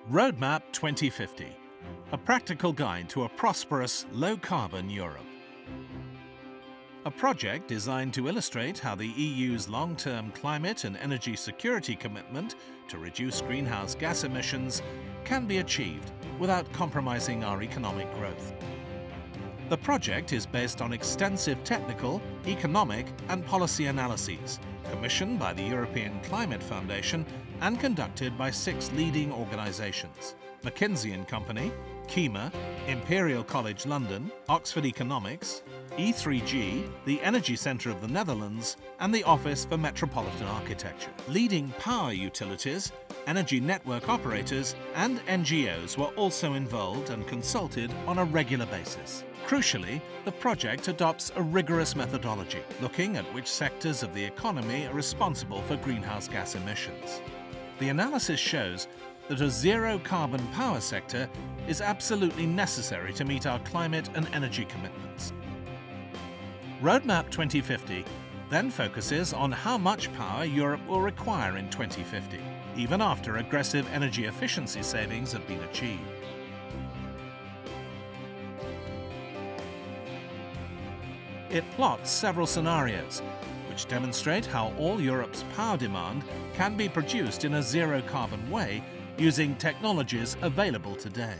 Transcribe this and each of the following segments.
Roadmap 2050, a practical guide to a prosperous, low-carbon Europe. A project designed to illustrate how the EU's long-term climate and energy security commitment to reduce greenhouse gas emissions can be achieved without compromising our economic growth. The project is based on extensive technical, economic and policy analyses commissioned by the European Climate Foundation and conducted by 6 leading organisations: McKinsey & Company, Kima, Imperial College London, Oxford Economics, E3G, the Energy Centre of the Netherlands and the Office for Metropolitan Architecture. Leading power utilities, energy network operators and NGOs were also involved and consulted on a regular basis. Crucially, the project adopts a rigorous methodology, looking at which sectors of the economy are responsible for greenhouse gas emissions. The analysis shows that a zero-carbon power sector is absolutely necessary to meet our climate and energy commitments. Roadmap 2050 then focuses on how much power Europe will require in 2050, even after aggressive energy efficiency savings have been achieved. It plots several scenarios, which demonstrate how all Europe's power demand can be produced in a zero-carbon way using technologies available today.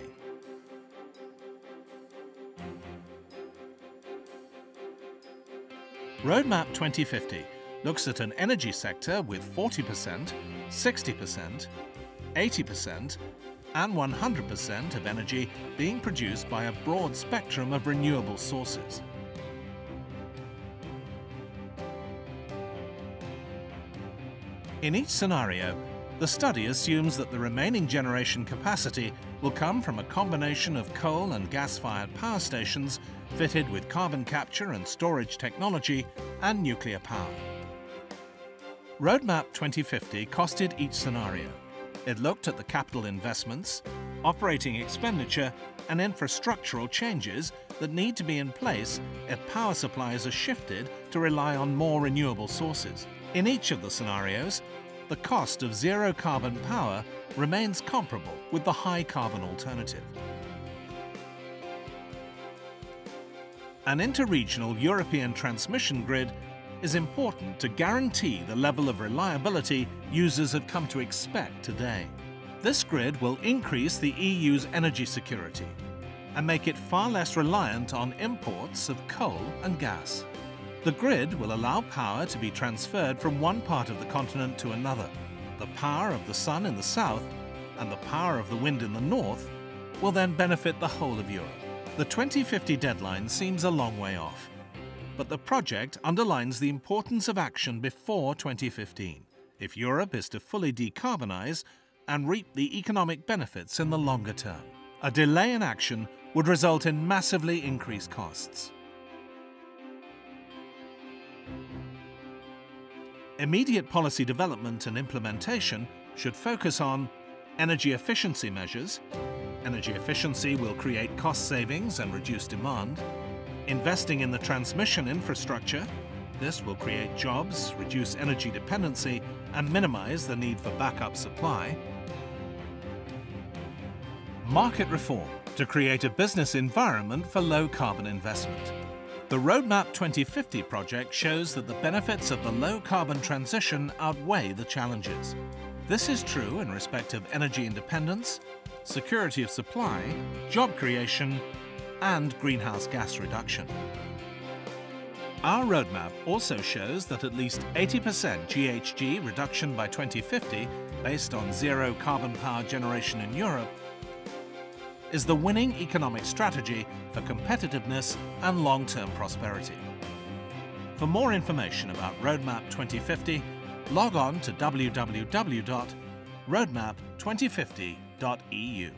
Roadmap 2050 looks at an energy sector with 40%, 60%, 80% and 100% of energy being produced by a broad spectrum of renewable sources. In each scenario, the study assumes that the remaining generation capacity will come from a combination of coal and gas-fired power stations fitted with carbon capture and storage technology and nuclear power. Roadmap 2050 costed each scenario. It looked at the capital investments, operating expenditure and infrastructural changes that need to be in place if power supplies are shifted to rely on more renewable sources. In each of the scenarios, the cost of zero-carbon power remains comparable with the high-carbon alternative. An interregional European transmission grid is important to guarantee the level of reliability users have come to expect today. This grid will increase the EU's energy security and make it far less reliant on imports of coal and gas. The grid will allow power to be transferred from one part of the continent to another. The power of the sun in the south and the power of the wind in the north will then benefit the whole of Europe. The 2050 deadline seems a long way off, but the project underlines the importance of action before 2015 if Europe is to fully decarbonize and reap the economic benefits in the longer term. A delay in action would result in massively increased costs. Immediate policy development and implementation should focus on energy efficiency measures. Energy efficiency will create cost savings and reduce demand. Investing in the transmission infrastructure. This will create jobs, reduce energy dependency, and minimize the need for backup supply. Market reform to create a business environment for low-carbon investment. The Roadmap 2050 project shows that the benefits of the low-carbon transition outweigh the challenges. This is true in respect of energy independence, security of supply, job creation, and greenhouse gas reduction. Our roadmap also shows that at least 80% GHG reduction by 2050, based on zero carbon power generation in Europe, is the winning economic strategy for competitiveness and long-term prosperity. For more information about Roadmap 2050, log on to www.roadmap2050.eu.